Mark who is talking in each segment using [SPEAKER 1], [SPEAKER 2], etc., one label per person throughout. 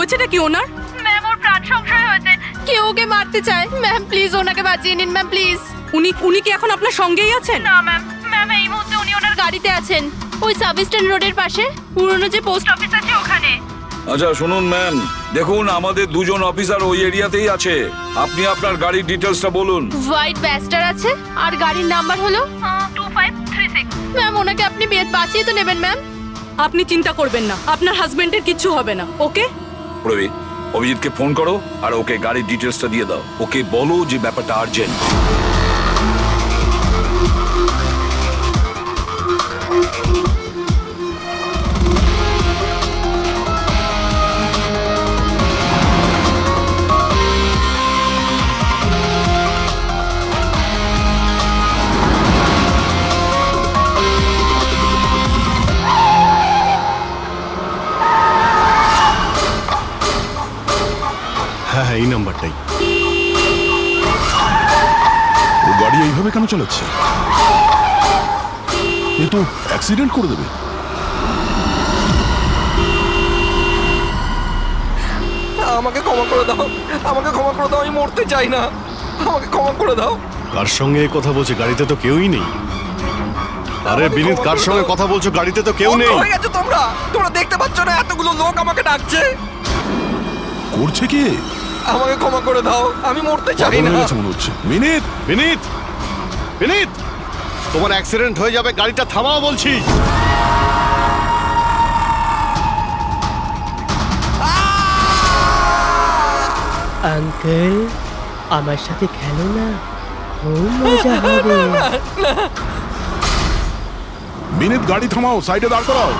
[SPEAKER 1] হয়েছেটা কি ওনার?
[SPEAKER 2] ম্যাম ওর প্রাণ সংশয় হয়েছে, কেউ ওকে মারতে চায়। ম্যাম প্লিজ ওনাকে বাঁচিয়ে নিন ম্যাম প্লিজ।
[SPEAKER 1] উনি কি এখন আপনার সঙ্গেই আছেন?
[SPEAKER 2] না ম্যাম, ম্যাম এই মুহূর্তে উনি ওনার গাড়িতে আছেন, ওই সাব স্ট্যান্ড রোডের পাশে পুরনো যে পোস্ট অফিস আছে ওখানে।
[SPEAKER 3] আচ্ছা শুনুন ম্যাম, দেখুন আমাদের দুজন অফিসার ওই এরিয়াতেই আছে। আপনি আপনার গাড়ির ডিটেলসটা বলুন।
[SPEAKER 2] হোয়াইট ব্যাস্টার আছে আর গাড়ির নাম্বার হলো 2536। ম্যাম ওনাকে আপনি বাঁচিয়ে তো নেবেন ম্যাম।
[SPEAKER 1] আপনি চিন্তা করবেন না, আপনার হাজবেন্ডের কিচ্ছু হবে না। ওকে?
[SPEAKER 3] প্রবীর, অভিজিৎকে ফোন করো আর ওকে গাড়ির ডিটেলসটা দিয়ে দাও। ওকে বলো যে ব্যাপারটা আর্জেন্ট।
[SPEAKER 4] হ্যাঁ এই নাম্বারটাই। ও গাড়ি এইভাবে কেন চালাচ্ছে? এ তো অ্যাক্সিডেন্ট করে দেবে।
[SPEAKER 5] আমাকে ক্ষমা করে দাও, আমাকে ক্ষমা করে দাও, আমি মরতে চাই না, আমাকে ক্ষমা করে দাও।
[SPEAKER 4] কার সঙ্গে কথা বলছে? গাড়িতে তো কেউই নেই। আরে বিনীত, কার সঙ্গে কথা বলছো? গাড়িতে তো কেউ নেই।
[SPEAKER 5] হয়ে গেছে তোমরা, তোমরা দেখতে পাচ্ছ না এতগুলো লোক আমাকে ডাকছে?
[SPEAKER 4] করছে কি?
[SPEAKER 5] আমাকে ক্ষমা করে দাও, আমি মরতে চাই না।
[SPEAKER 4] মনে হচ্ছে। বিনীত, বিনীত, বিনীত, তোমার অ্যাক্সিডেন্ট হয়ে যাবে, গাড়িটা থামাও বলছি।
[SPEAKER 6] আঙ্কেল আমার সাথে খেলো না, খুব মজা হবে।
[SPEAKER 4] বিনীত গাড়ি থামাও, সাইডে দাঁড় করাও।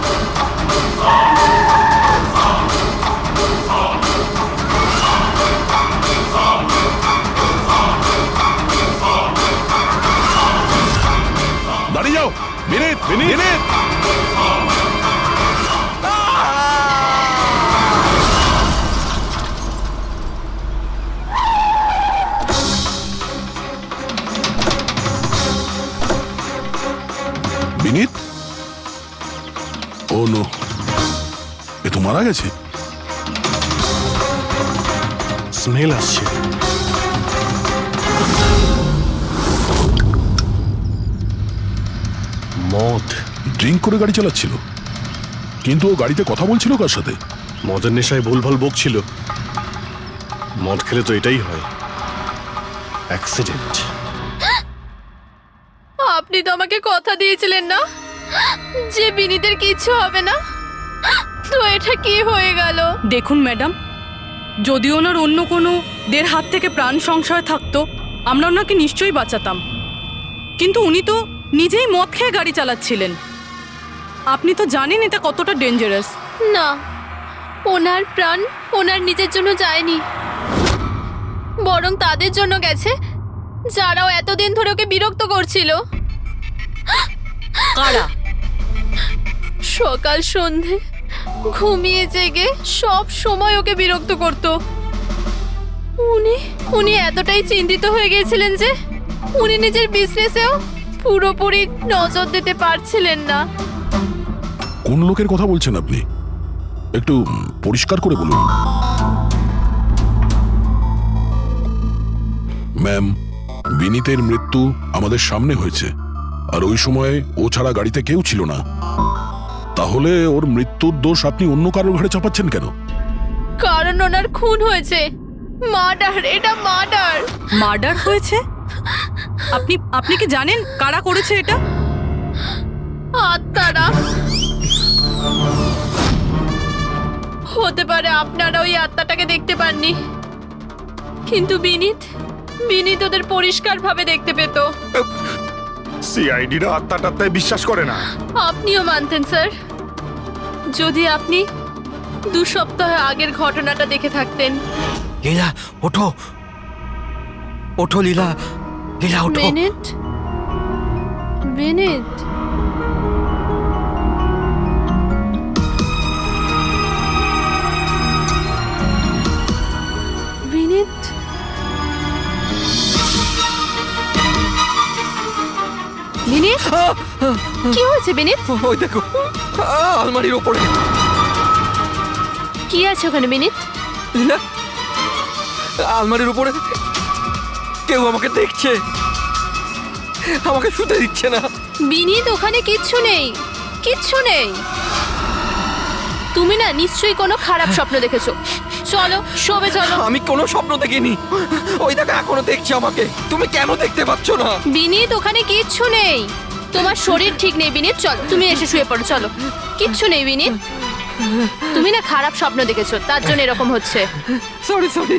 [SPEAKER 4] দাঁড়িয়ে যাও বিনীত, বিনীত, বিনীত। বিনীত, ও নো, এ তো মারা গেছে। স্মেল আসছে। মদ। ড্রিঙ্ক করে গাড়ি চালাচ্ছিল, কিন্তু ও গাড়িতে কথা বলছিল কার সাথে? মদের নেশায় ভুলভাল বকছিল। মদ খেলে তো এটাই হয়, অ্যাক্সিডেন্ট।
[SPEAKER 2] আপনি তো আমাকে কথা দিয়েছিলেন না যে বিনীতের কিছু হবে না, তো এটা কি হয়ে গেল?
[SPEAKER 1] দেখুন ম্যাডাম, যদি ওনার অন্য কোনো দের হাত থেকে প্রাণ সংশয় থাকতো আমরা ওনাকে নিশ্চয়ই বাঁচাতাম, কিন্তু উনি তো নিজেই মদ খেয়ে গাড়ি চালাচ্ছিলেন। আপনি তো জানেন এটা কতটা ডেঞ্জারাস।
[SPEAKER 2] না, ওনার প্রাণ ওনার নিজের জন্য যায়নি, বরং তাদের জন্য গেছে যারাও এতদিন ধরে ওকে বিরক্ত করছিল।
[SPEAKER 1] কারা?
[SPEAKER 2] সকাল সন্ধে ঘুমিয়ে জেগে সব সময় ওকে বিরক্ত করত। উনি এতটাই চিন্তিত হয়ে গিয়েছিলেন যে উনি নিজের বিজনেসেও পুরোপুরি নজর দিতে পারছিলেন না।
[SPEAKER 4] কোন লোকের কথা বলছেন আপনি? একটু পরিষ্কার করে বলুন। ম্যাম, বিনীতের মৃত্যু আমাদের সামনে হয়েছে, আর ওই সময় ও ছাড়া গাড়িতে কেউ ছিল না। তাহলে ওর মৃত্যুর দোষ আপনি অন্য কারোর ঘাড়ে চাপাচ্ছেন কেন?
[SPEAKER 2] কারণ ওনার খুন হয়েছে, মার্ডার, এটা মার্ডার।
[SPEAKER 1] মার্ডার হয়েছে? আপনি কি জানেন কারা করেছে এটা?
[SPEAKER 2] আত্মারা। হতে পারে আপনারা ওই আত্মাটাকে দেখতে পাননি, কিন্তু বিনীত ওদের পরিষ্কার ভাবে দেখতে পেত।
[SPEAKER 4] সিআইডিরা আত্মাটাত্মায় বিশ্বাস করে না।
[SPEAKER 2] আপনিও মানতেন স্যার, যদি আপনি 2 সপ্তাহ আগের ঘটনাটা দেখে থাকতেন।
[SPEAKER 5] লীলা ওঠো, ওঠো লীলা, লীলা ওঠো।
[SPEAKER 2] বিনীত, বিনীত, বিনীত, বিনীত, কি হয়েছে বিনীত?
[SPEAKER 5] ওই দেখো, আলমারির ওপরে।
[SPEAKER 2] কি আছে ওখানে বিনীত?
[SPEAKER 5] লীলা, আলমারির উপরে কেউ আমাকে দেখছে, আমাকে শুতে দিচ্ছে না।
[SPEAKER 2] বিনীত ওখানে কিচ্ছু নেই, কিচ্ছু নেই। তুমি না নিশ্চয়ই কোনো খারাপ স্বপ্ন দেখেছো। চলো শোবে চলো।
[SPEAKER 5] আমি কোনো স্বপ্ন দেখিনি। ওই দেখো এখনো দেখছে আমাকে। তুমি কেন দেখতে পাচ্ছ না?
[SPEAKER 2] বিনীত ওখানে কিচ্ছু নেই। তোমার শরীর ঠিক নেই বিনীত, চল তুমি এসে শুয়ে পড়ো চলো। কিচ্ছু নেই বিনীত, তুমি না খারাপ স্বপ্ন দেখেছো তার জন্য এরকম হচ্ছে।
[SPEAKER 5] সরি সরি,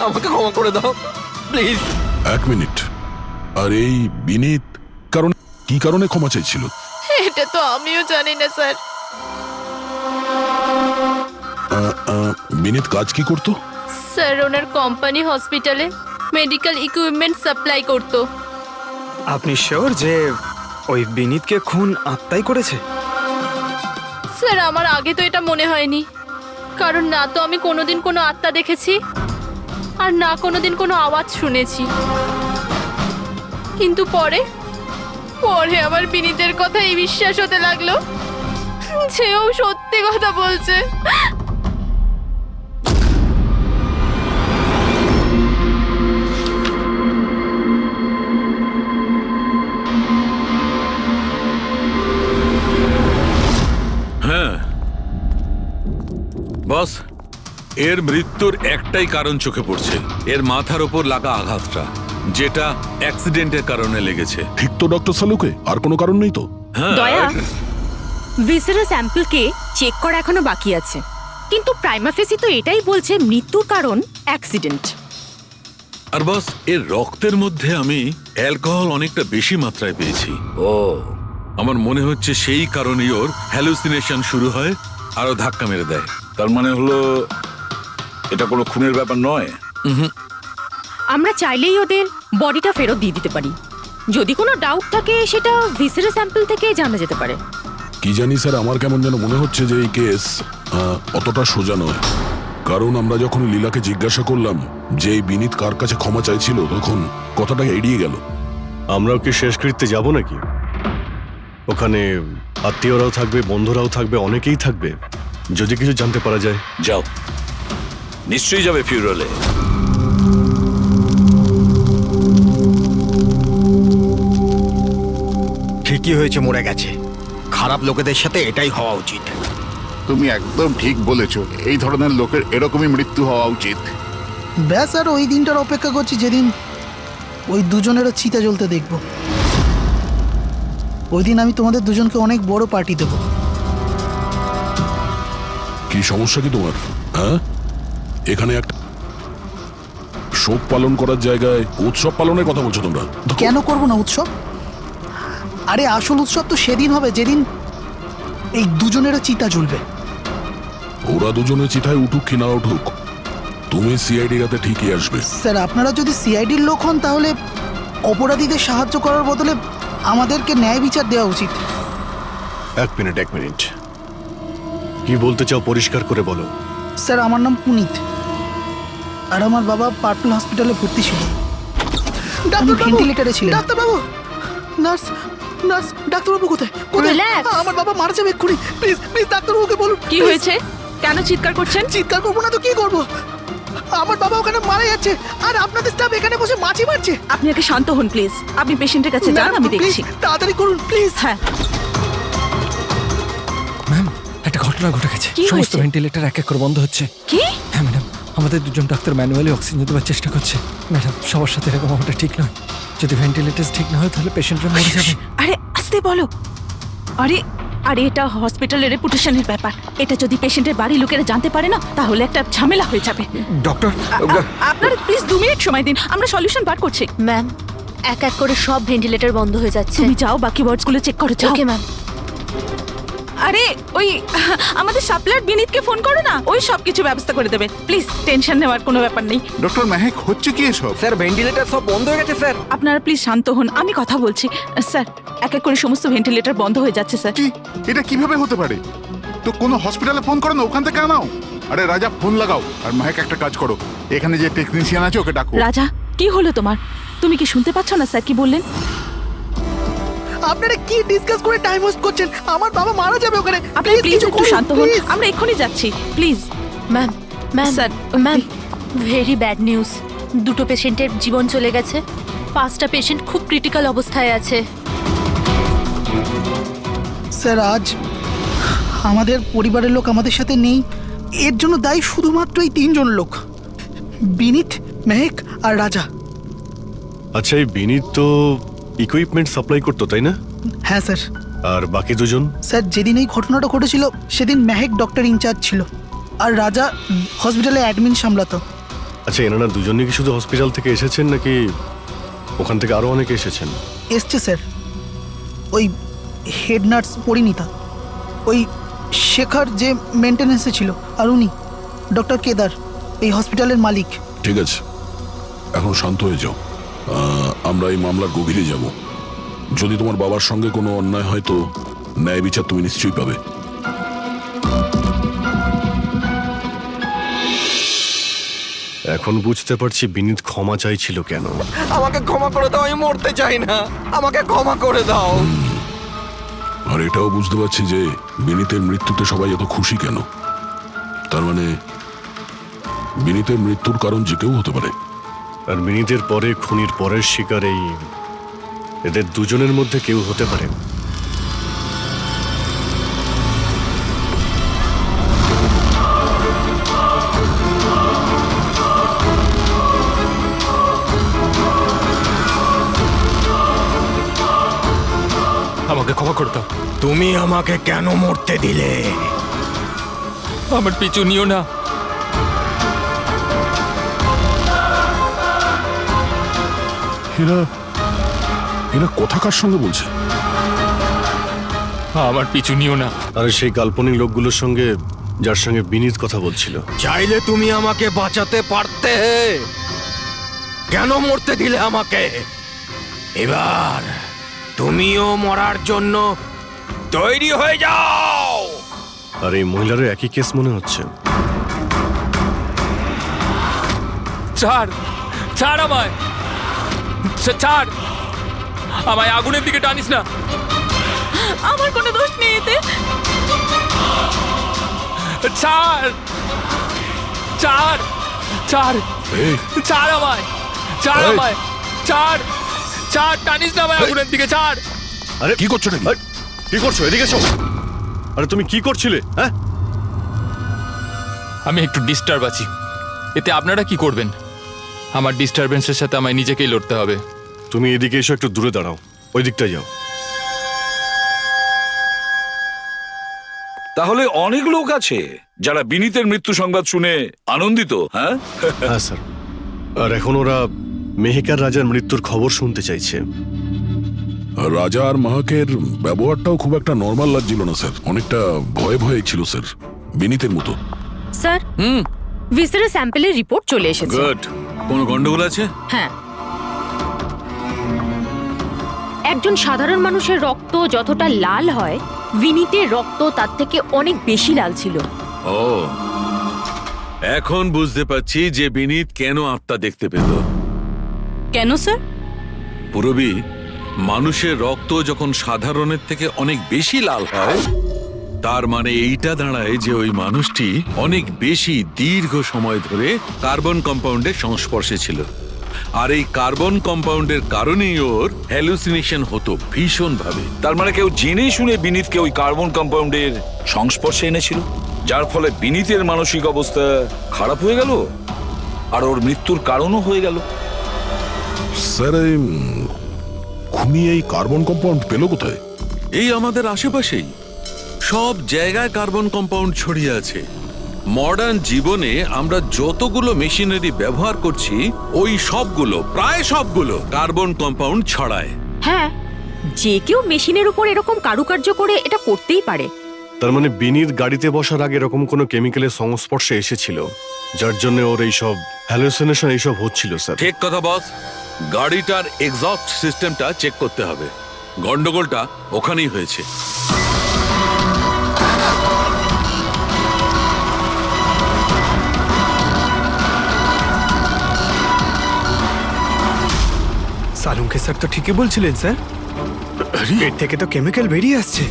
[SPEAKER 5] আমাকে ক্ষমা করে দাও প্লিজ।
[SPEAKER 4] 1 মিনিট। আর এই বিনীত কি কারণে ক্ষমা চাইছিল?
[SPEAKER 2] এটা তো আমিও জানি না স্যার।
[SPEAKER 4] বিনীত কাজ কি করতো?
[SPEAKER 2] স্যার ওনার কোম্পানি হসপিটালে মেডিকেল ইকুইপমেন্ট সাপ্লাই করতো।
[SPEAKER 7] আপনি শিওর যে ওই বিনীতকে খুন আত্মাই করেছে?
[SPEAKER 2] স্যার আমার আগে তো এটা মনে হয়নি, কারণ না তো আমি কোনোদিন কোনো আত্মা দেখেছি আর না কোনোদিন কোনো আওয়াজ শুনেছি। কিন্তু পরে আমার বিনীতের কথাই বিশ্বাস হতে লাগলো সেও সত্যি কথা বলছে।
[SPEAKER 8] হ্যাঁ বস, এর মৃত্যুর একটাই কারণ চোখে পড়ছে, এর মাথার ওপর লাগা আঘাতটা, যেটা অ্যাক্সিডেন্টের কারণে লেগেছে।
[SPEAKER 4] ঠিক তো ডক্টর সালুকে? আর কোনো কারণ নেই তো?
[SPEAKER 8] হ্যাঁ,
[SPEAKER 9] দয়া, ভিসারের স্যাম্পলকে চেক করা এখনো বাকি আছে, কিন্তু প্রাইমা ফেসি তো এটাই বলছে মৃত্যুর কারণ অ্যাক্সিডেন্ট।
[SPEAKER 8] আর বস এর রক্তের মধ্যে আমি অ্যালকোহল অনেকটা বেশি মাত্রায় পেয়েছি।
[SPEAKER 3] ও,
[SPEAKER 8] আমার মনে হচ্ছে সেই কারণেই ওর হ্যালুসিনেশন শুরু হয় আর ও ধাক্কা মেরে দেয়।
[SPEAKER 3] তার মানে হলো এটা কোনো খুনের ব্যাপার নয়।
[SPEAKER 9] আমরা চাইলেই ওদের বডিটা ফেরত দিয়ে দিতে পারি। যদি কোনো ডাউট থাকে সেটা ভিসারের স্যাম্পল থেকে জানা যেতে পারে।
[SPEAKER 4] কি জানি স্যার, আমার কেমন যেন মনে হচ্ছে যে এই কেস অতটা সোজা নয়। কারণ আমরা যখন লীলাকে জিজ্ঞাসা করলাম যে এই বিনীত কার কাছে ক্ষমা চাইছিল, তখন কথাটা এড়িয়ে গেল।
[SPEAKER 10] আমরাও কি শেষকৃত্যে যাব নাকি? ওখানে আত্মীয়রাও থাকবে, বন্ধুরাও থাকবে, অনেকেই থাকবে। যদি কিছু জানতে পারা যায়।
[SPEAKER 3] যাও, নিশ্চয়ই যাবে ফিউরালে।
[SPEAKER 11] ঠিকই হয়েছে, মরে গেছে। খারাপ লোকেদের সাথে এটাই হওয়া উচিত।
[SPEAKER 12] তুমি একদম ঠিক বলেছ, এই ধরনের লোকের এরকমই মৃত্যু হওয়া উচিত।
[SPEAKER 13] ব্যাস, আর ওই দিনটার অপেক্ষা করছি যেদিন ওই দুজনেরও চিতা জ্বলতে দেখব। ওই দিন আমি তোমাদের দুজনকে অনেক বড় পার্টি দেব।
[SPEAKER 4] কি সমস্যা কি তোমার? হ্যাঁ, এখানে একটা শোক পালন করার জায়গায় উৎসব পালনের কথা বলছো তোমরা?
[SPEAKER 13] কেন করব না উৎসব? আরে আসল উৎসব তো সেদিন হবে যেদিন এই দুজনেরও চিতা জ্বলবে।
[SPEAKER 4] ওরা দুজনে চিতায় উঠুক কি না উঠুক, তুমি সিআইডি রাতে ঠিকই আসবে।
[SPEAKER 13] স্যার, আপনারা যদি সিআইডির লোক হন তাহলে অপরাধীদের সাহায্য করার বদলে আমাদেরকে ন্যায় বিচার দেওয়া উচিত।
[SPEAKER 10] 1 মিনিট। কি বলতে চাও পরিষ্কার করে বলো।
[SPEAKER 13] স্যার, আমার নাম পুনিত, আর আমার বাবা পার্পল হসপিটালে ভর্তি ছিল। ভেন্টিলেটরে ছিলেন। ডাক্তারবাবু, নার্স, ডাক্তারবাবু কোথায়?
[SPEAKER 2] Relax.
[SPEAKER 13] আমার বাবা মারা যাবে এক্ষুনি। প্লিজ প্লিজ ডাক্তারবাবুকে বলুন।
[SPEAKER 1] কি হয়েছে? কেন চিৎকার করছেন?
[SPEAKER 13] চিৎকার করবো না তো কি করবো? আমার বাবা ওখানে মারা যাচ্ছে, আর আপনাদের স্টাফ এখানে বসে মাছি মারছে।
[SPEAKER 1] আপনি আগে শান্ত হন প্লিজ। আপনি পেশেন্টের কাছে যান, আমি দেখছি।
[SPEAKER 13] তাড়াতাড়ি করুন প্লিজ।
[SPEAKER 1] হ্যাঁ,
[SPEAKER 5] ম্যাম, একটা ঘটনা ঘটে গেছে।
[SPEAKER 1] কি
[SPEAKER 5] সমস্ত
[SPEAKER 1] হয়েছে?
[SPEAKER 5] ভেন্টিলেটর এক এক করে বন্ধ হচ্ছে।
[SPEAKER 1] কি?
[SPEAKER 5] হ্যাঁ ম্যাডাম, আমাদের দুজন ডাক্তার ম্যানুয়ালি অক্সিজেন দেওয়ার চেষ্টা করছে। ম্যাডাম, সবার সাথে এরকম হওয়াটা ঠিক নয়। যদি ভেন্টিলেটর ঠিক না হয় তাহলে পেশেন্টরা মরে যাবে।
[SPEAKER 1] আরে আস্তে বলো। আরে এটা হসপিটালের রেপুটেশনের ব্যাপার। এটা যদি পেশেন্টের বাড়ির লোকেরা জানতে পারে না, তাহলে একটা ঝামেলা হয়ে যাবে।
[SPEAKER 7] ডক্টর,
[SPEAKER 1] আপনারা প্লিজ 2 মিনিট সময় দিন, আমরা সলিউশন বার করছি।
[SPEAKER 2] ম্যাম, এক এক করে সব ভেন্টিলেটর বন্ধ হয়ে যাচ্ছে।
[SPEAKER 1] তুমি যাও, বাকি ওয়ার্ডসগুলো চেক করো, যাও।
[SPEAKER 2] Okay ma'am.
[SPEAKER 1] আরে ওই আমাদের সাপ্লায়ার বিনীতকে ফোন করো না, ওই সব কিছু ব্যবস্থা করে দেবে। প্লিজ টেনশন নেওয়ার কোনো ব্যাপার নেই।
[SPEAKER 12] ডক্টর মেহেক, হচ্ছে কি এসব?
[SPEAKER 5] স্যার, ভেন্টিলেটর সব বন্ধ হয়ে গেছে স্যার।
[SPEAKER 1] আপনারা প্লিজ শান্ত হন, আমি কথা বলছি। স্যার, এক এক করে সমস্ত ভেন্টিলেটর বন্ধ হয়ে যাচ্ছে স্যার।
[SPEAKER 12] কি, এটা কিভাবে হতে পারে? তো কোনো হসপিটালে ফোন করো না, ওখান থেকে আনাও। আরে রাজা, ফোন লাগাও। আর মেহেক, একটা কাজ করো, এখানে যে টেকনিশিয়ান আছে ওকে ডাকো।
[SPEAKER 1] রাজা, কি হলো তোমার? তুমি কি শুনতে পাচ্ছ না স্যার কি বললেন?
[SPEAKER 13] আপনারা কি ডিসকাস করে টাইম ওয়েস্ট করছেন? আমার বাবা মারা যাবে ওখানে।
[SPEAKER 1] আপনি প্লিজ একটু শান্ত হন, আমরা এক্ষুনি যাচ্ছি। Please
[SPEAKER 2] ma'am ma'am ma'am very bad news. দুটো পেশেন্টের জীবন চলে গেছে, 5টা পেশেন্ট খুব ক্রিটিক্যাল অবস্থায় আছে।
[SPEAKER 13] স্যার আজ আমাদের পরিবারের লোক আমাদের সাথে নেই, এর জন্য দায়ী শুধুমাত্র এই 3 জন লোক, বিনীত, মেহেক আর রাজা।
[SPEAKER 10] আচ্ছা, এই বিনীত তো ইকুইপমেন্ট সাপ্লাই করতো, তাই না?
[SPEAKER 13] হ্যাঁ স্যার।
[SPEAKER 10] আর বাকি দুজন?
[SPEAKER 13] স্যার যেদিন এই ঘটনাটা ঘটেছিল সেদিন মেহেক ডক্টর ইনচার্জ ছিল, আর রাজা হসপিটালে অ্যাডমিন সামলাতো।
[SPEAKER 10] আচ্ছা, এনারা দুজনই কি শুধু হসপিটাল থেকে এসেছেন নাকি ওখান থেকে আরো অনেকে এসেছেন?
[SPEAKER 13] এসছে স্যার, ওই হেড নার্স পরিণীতা, ওই শেখর যে মেনটেন্যান্সে ছিল, আর উনি ডক্টর কেদার, এই হসপিটালের মালিক।
[SPEAKER 4] ঠিক আছে, এখন শান্ত হয়ে যাও। আমরা এই মামলার গভীরে যাব। যদি তোমার বাবার সঙ্গে কোনো অন্যায় হয় তো ন্যায় বিচার তুমি নিশ্চয়ই পাবে।
[SPEAKER 10] এখন বুঝতে পারছি বিনীত ক্ষমা চাইছিল কেন।
[SPEAKER 11] আমাকে ক্ষমা করে দাও, আমি মরতে চাই না, আমাকে ক্ষমা করে দাও।
[SPEAKER 4] আর এটাও বুঝতে পারছি যে বিনীতের মৃত্যুতে সবাই এত খুশি কেন। তার মানে বিনীতের মৃত্যুর কারণ যে কেউ হতে পারে।
[SPEAKER 10] আর বিনীতের পরে খুনির পরের শিকার এই এদের দুজনের মধ্যে কেউ হতে পারে।
[SPEAKER 5] আমাকে ক্ষমা করে দাও।
[SPEAKER 11] তুমি আমাকে কেন মরতে দিলে?
[SPEAKER 5] আমার পিছু নিও না।
[SPEAKER 4] এরা কথা কার সঙ্গে বলছে?
[SPEAKER 5] আমার পিছু নিও না।
[SPEAKER 10] আর সেই কাল্পনিক লোকগুলোর সঙ্গে যার সঙ্গে বিনীত কথা বলছিল।
[SPEAKER 11] চাইলে তুমি আমাকে বাঁচাতে পারতে, কেন মরতে দিলে আমাকে? এবার তুমিও মরার জন্য তৈরি হয়ে যাও।
[SPEAKER 10] আর এই মহিলারও একই কেস মনে হচ্ছে।
[SPEAKER 5] ছাড়, ছাড় আমায়, ছাড় আমায়, আগুনের দিকে টানিস না।
[SPEAKER 1] আমার কোনো দোষ নেই এতে।
[SPEAKER 5] ছাড়, ছাড়, ছাড়, ছাড় আমায়, ছাড় আমায়, ছাড়, ছাড়, টানিস না আমায় আগুনের দিকে, ছাড়।
[SPEAKER 10] আরে কি করছো নাকি? কি করছো? এদিকে এসো। আরে তুমি কি করছিলে? হ্যাঁ,
[SPEAKER 5] আমি একটু ডিস্টার্ব আছি, এতে আপনারা কি করবেন? আমার ডিস্টারবেন্সের সাথে আমায় নিজেকেই লড়তে হবে।
[SPEAKER 10] তুমি এদিকে এসো, একটু দূরে দাঁড়াও, ওই দিকটায় যাও।
[SPEAKER 3] তাহলে অনেক লোক আছে যারা বিনীতের মৃত্যু সংবাদ শুনে আনন্দিত। হ্যাঁ
[SPEAKER 10] হ্যাঁ স্যার। আর এখন ওরা মেহেকার রাজার মৃত্যুর খবর শুনতে চাইছে।
[SPEAKER 4] রাজা আর মাহাকের ব্যবহারটাও খুব একটা নর্মাল লাগছিল না স্যার, অনেকটা ভয়ে ভয়ে ছিল স্যার, বিনীতের মতো।
[SPEAKER 9] স্যার, ভিসারের স্যাম্পলের রিপোর্ট চলে এসেছে।
[SPEAKER 8] গুড। কোনো গন্ডগোল আছে?
[SPEAKER 9] হ্যাঁ, একজন সাধারণ মানুষের রক্ত যতটা লাল হয়, বিনীতের রক্ত তার থেকে অনেক বেশি লাল ছিল।
[SPEAKER 8] ও, এখন বুঝতে পারছি যে বিনীত কেন আত্মা দেখতে পেল।
[SPEAKER 1] কেন স্যার?
[SPEAKER 8] পুরবী, মানুষের রক্ত যখন সাধারণের থেকে অনেক বেশি লাল হয়, তার মানে এইটা দাঁড়ায় যে ওই মানুষটি অনেক বেশি দীর্ঘ সময় ধরে কার্বন কম্পাউন্ডের সংস্পর্শে ছিল। আর এই কার্বন কম্পাউন্ডের কারণেই ওর হ্যালুসিনেশন হতো ভীষণ ভাবে।
[SPEAKER 3] তার মানে কেউ জেনে শুনে বিনীতকে ওই কার্বন কম্পাউন্ডের সংস্পর্শে এনেছিল, যার ফলে বিনীতের মানসিক অবস্থা খারাপ হয়ে গেল আর ওর মৃত্যুর কারণও হয়ে গেল।
[SPEAKER 4] স্যার, খুনি এই কার্বন কম্পাউন্ড পেল কোথায়?
[SPEAKER 8] এই আমাদের আশেপাশেই সব জায়গায় কার্বন কম্পাউন্ড ছড়িয়ে আছে। মডার্ন জীবনে আমরা যতগুলো মেশিনারি ব্যবহার করছি, ওই সবগুলো, প্রায় সবগুলো কার্বন কম্পাউন্ড ছড়ায়।
[SPEAKER 9] হ্যাঁ, যে কেউ মেশিনের উপর এরকম কারুকার্য করে এটা করতেই পারে।
[SPEAKER 10] তার মানে বিনীত গাড়িতে বসার আগে এরকম কোনো কেমিক্যালের সংস্পর্শে এসেছিল, যার জন্য ওর এইসব হ্যালুসিনেশন এইসব হচ্ছিল। স্যার
[SPEAKER 8] ঠিক কথা বস। গাড়িটার এক্সস্ট সিস্টেমটা চেক করতে হবে। গন্ডগোলটা ওখানেই হয়েছে।
[SPEAKER 7] সালুঙ্কে স্যার তো ঠিকই বলছিলেন স্যার, পেট থেকে তো কেমিক্যাল বেরিয়ে আসছে।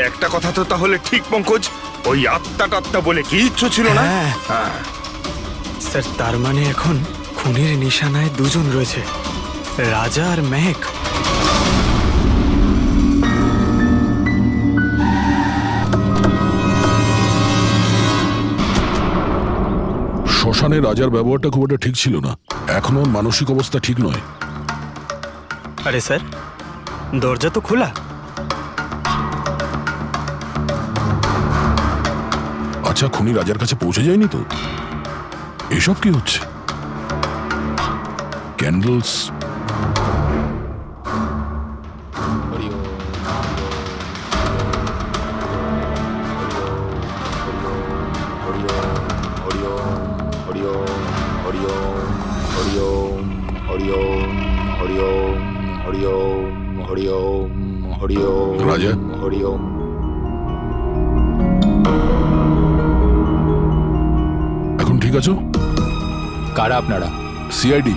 [SPEAKER 7] একটা কথা তো তাহলে ঠিক পঙ্কজ,
[SPEAKER 11] ওই আত্মা টাত্মা বলে কিচ্ছু ছিল না।
[SPEAKER 7] হ্যাঁ স্যার, তার মানে এখন খুনির নিশানায় দুজন রয়েছে, রাজা আর মেহেক।
[SPEAKER 4] শ্মশানে রাজার ব্যবহারটা খুব একটা ঠিক ছিল না, এখনো ওর মানসিক অবস্থা ঠিক নয়।
[SPEAKER 7] আরে স্যার, দরজা তো খোলা।
[SPEAKER 4] আচ্ছা, খুনি রাজার কাছে পৌঁছে যায়নি তো? এসব কি হচ্ছে? ক্যান্ডেলস, রাজা, এখন ঠিক আছো?
[SPEAKER 5] কারা আপনারা?
[SPEAKER 4] সিআইডি।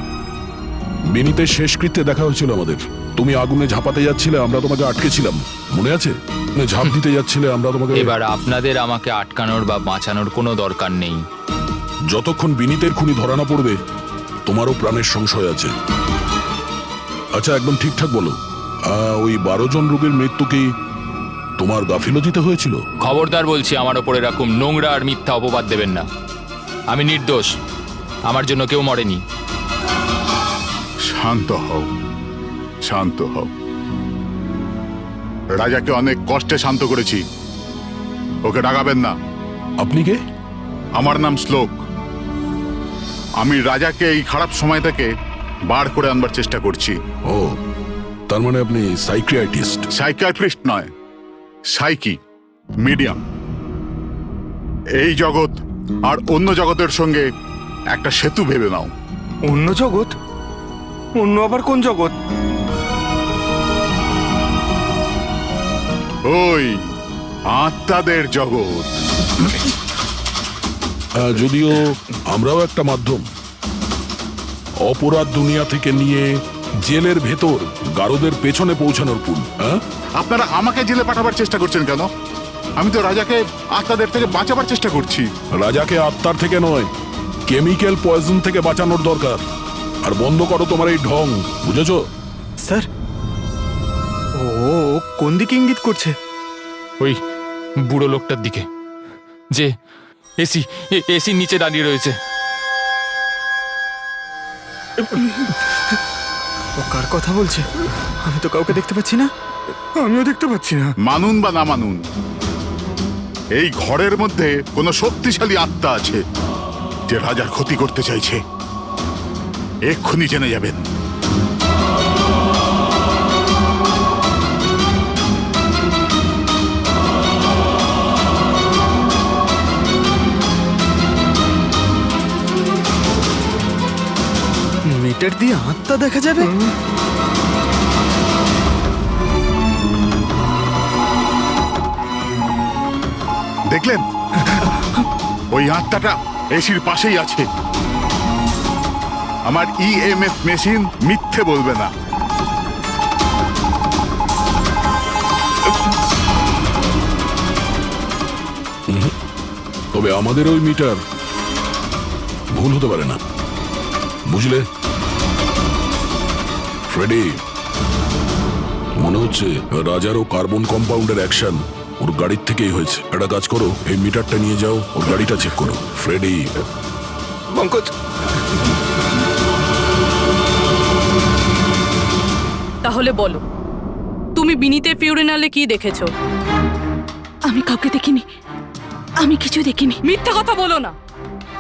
[SPEAKER 4] বিনীতের শেষকৃত্যে দেখা হয়েছিল আমাদের। তুমি আগুনে ঝাঁপাতে যাচ্ছিলে, আমরা তোমাকে আটকেছিলাম, মনে আছে? ঝাঁপ দিতে যাচ্ছিলে, আমরা তোমাকে।
[SPEAKER 5] এবার আপনাদের আমাকে আটকানোর বা বাঁচানোর কোনো দরকার নেই।
[SPEAKER 4] যতক্ষণ বিনীতের খুনি ধরা না পড়বে, তোমারও প্রাণের সংশয় আছে। আচ্ছা, একদম ঠিকঠাক বলো, ওই 12 জন রোগীর মৃত্যু কি তোমার গাফিলতিতে হয়েছিল?
[SPEAKER 5] খবরদার বলছি, আমার ওপর এরকম নোংরা আর মিথ্যা অপবাদ দেবেন না। আমি নির্দোষ, আমার জন্য কেউ মরেনি।
[SPEAKER 12] শান্ত হও, শান্ত হও। রাজাকে অনেক কষ্টে শান্ত করেছি, ওকে ডাকাবেন না।
[SPEAKER 4] আপনি কে?
[SPEAKER 12] আমার নাম শ্লোক। আমি রাজাকে এই খারাপ সময় থেকে বার করে আনবার চেষ্টা করছি।
[SPEAKER 4] ও, তার মানে আপনি সাইকিয়াট্রিস্ট?
[SPEAKER 12] সাইকিয়াট্রিস্ট নয়, সাইকি, মিডিয়াম। এই জগৎ আর অন্য জগতের সঙ্গে একটা সেতু ভেবে নাও।
[SPEAKER 7] অন্য জগৎ? অন্য আবার কোন জগৎ?
[SPEAKER 12] ওই আত্মাদের জগৎ।
[SPEAKER 4] যদিও আমরাও একটা মাধ্যম, অপরাধ দুনিয়া থেকে নিয়ে জেলের ভেতর গারদের পেছনে পৌঁছানোর পুল।
[SPEAKER 12] আপনারা আমাকে জেলে পাঠাবার চেষ্টা করছেন কেন? আমি তো রাজাকে আত্মাদের থেকে বাঁচাবার চেষ্টা করছি।
[SPEAKER 4] রাজাকে আত্মার থেকে নয়, কেমিক্যাল পয়জন থেকে বাঁচানোর দরকার। আর বন্ধ করো তোমার এই ঢং, বুঝেছো?
[SPEAKER 7] স্যার, ও কোন দিকে ইঙ্গিত করছে?
[SPEAKER 5] ওই বুড়ো লোকটার দিকে, যে এসির নিচে দাঁড়িয়ে রয়েছে।
[SPEAKER 7] ও কার কথা বলছে? আমি তো কাউকে দেখতে পাচ্ছি না। আমিও দেখতে পাচ্ছি না।
[SPEAKER 12] মানুন বা না মানুন, এই ঘরের মধ্যে কোনো শক্তিশালী আত্মা আছে যে রাজার ক্ষতি করতে চাইছে। এক্ষুনি জেনে যাবেন।
[SPEAKER 7] মিটার দিয়ে আত্মা দেখা যাবে?
[SPEAKER 12] দেখলেন, ওই আত্মাটা এসির পাশেই আছে। আমার ইএমএফ মেশিন মিথ্যে বলবে না।
[SPEAKER 4] তবে আমাদের ওই মিটার ভুল হতে পারে না, বুঝলে? ফ্রেডি, মনে হচ্ছে রাজার ও কার্বন কম্পাউন্ডের অ্যাকশন ওর গাড়ির থেকেই হয়েছে। একটা কাজ করো, এই মিটারটা নিয়ে যাও, ওর গাড়িটা চেক করো। ফ্রেডি।
[SPEAKER 7] পঙ্কজ,
[SPEAKER 1] তাহলে বলো, তুমি বিনীতের ফিউরিনালে কি দেখেছো?
[SPEAKER 2] আমি কাউকে দেখিনি, আমি কিছু দেখিনি।
[SPEAKER 1] মিথ্যা কথা বলো না।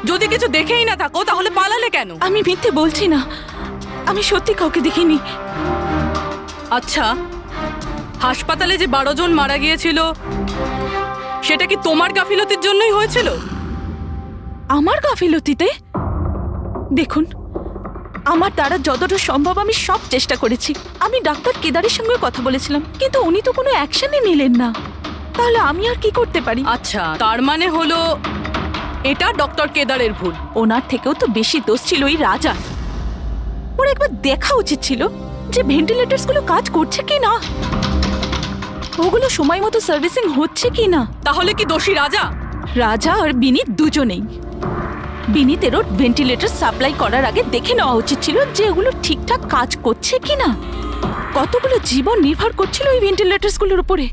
[SPEAKER 1] যদি কিছু দেখেই না থাকো তাহলে পালালে কেন?
[SPEAKER 2] আমি মিথ্যে বলছি না, আমি সত্যি কাউকে দেখিনি।
[SPEAKER 1] আচ্ছা, হাসপাতালে যে 12 জন মারা গিয়েছিল সেটা কি তোমার গাফিলতির জন্যই হয়েছিল?
[SPEAKER 2] আমার গাফিলতিতে? দেখুন, আমার দ্বারা যতটা সম্ভব আমি সব চেষ্টা করেছি। আমি ডাক্তার কেদারের সঙ্গে কথা বলেছিলাম, কিন্তু উনি তো কোনো অ্যাকশনই নিলেন না। তাহলে আমি আর কি করতে পারি?
[SPEAKER 1] আচ্ছা, তার মানে হলো এটা ডক্টর কেদারের ভুল।
[SPEAKER 2] ওনার থেকেও তো বেশি দোষ ছিল ওই রাজা। ওর একবার দেখা উচিত ছিল যে ভেন্টিলেটরস গুলো কাজ করছে কি না। ওগুলো সময় মতো সার্ভিসিং হচ্ছে কি না।
[SPEAKER 1] তাহলে কি দোষী রাজা?
[SPEAKER 2] রাজা আর বিনীত দুজনেই। বিনীতেরও ভেন্টিলেটর সাপ্লাই করার আগে দেখে নেওয়া উচিত ছিল যে ওগুলো ঠিকঠাক কাজ করছে কি না। কতগুলো জীবন নির্ভর করছিল ওই ভেন্টিলেটরসগুলোর উপরে।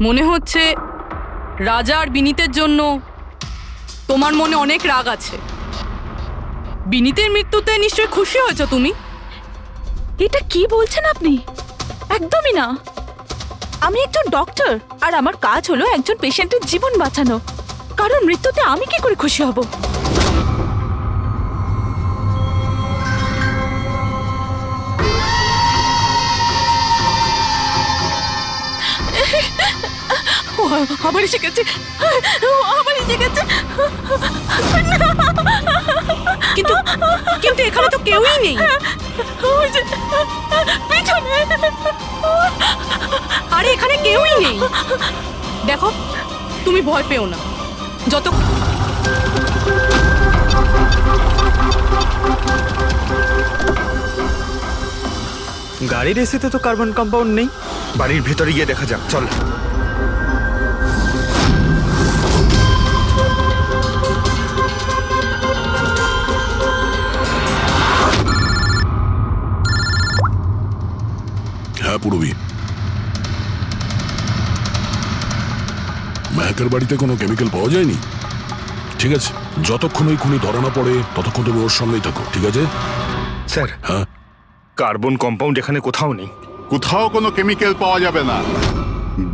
[SPEAKER 1] মনে হচ্ছে রাজা আর বিনীতের জন্য তোমার মনে অনেক রাগ আছে। বিনীতের মৃত্যুতে নিশ্চয়ই খুশি হয়েছো তুমি।
[SPEAKER 2] এটা কি বলছেন আপনি? একদমই না। আমি একজন ডক্টর আর আমার কাজ হলো একজন পেশেন্টের জীবন বাঁচানো। কারণ মৃত্যুতে আমি কি করে খুশি হব? ও আবার এসে গেছে, আবার এসে গেছে।
[SPEAKER 1] কিন্তু কিন্তু এখানে তো কেউই নেই।
[SPEAKER 2] পিছনে।
[SPEAKER 1] আরে এখানে কেউই নেই। দেখো, তুমি ভয় পেও না। যত
[SPEAKER 7] গাড়ির এসিতে তো কার্বন কম্পাউন্ড নেই।
[SPEAKER 11] বাড়ির ভেতরে গিয়ে দেখা যাক, চল।
[SPEAKER 4] হ্যাঁ পূরবী, মেহেকের বাড়িতে কোনো কেমিক্যাল পাওয়া যায়নি? ঠিক আছে, যতক্ষণ ওই খুনি ধরা না পড়ে ততক্ষণ তুমি ওর সঙ্গেই থাকো, ঠিক আছে?
[SPEAKER 11] স্যার,
[SPEAKER 4] হ্যাঁ,
[SPEAKER 11] কার্বন কম্পাউন্ড এখানে কোথাও নেই।
[SPEAKER 12] কোথাও কোনো কেমিক্যাল পাওয়া যাবে না।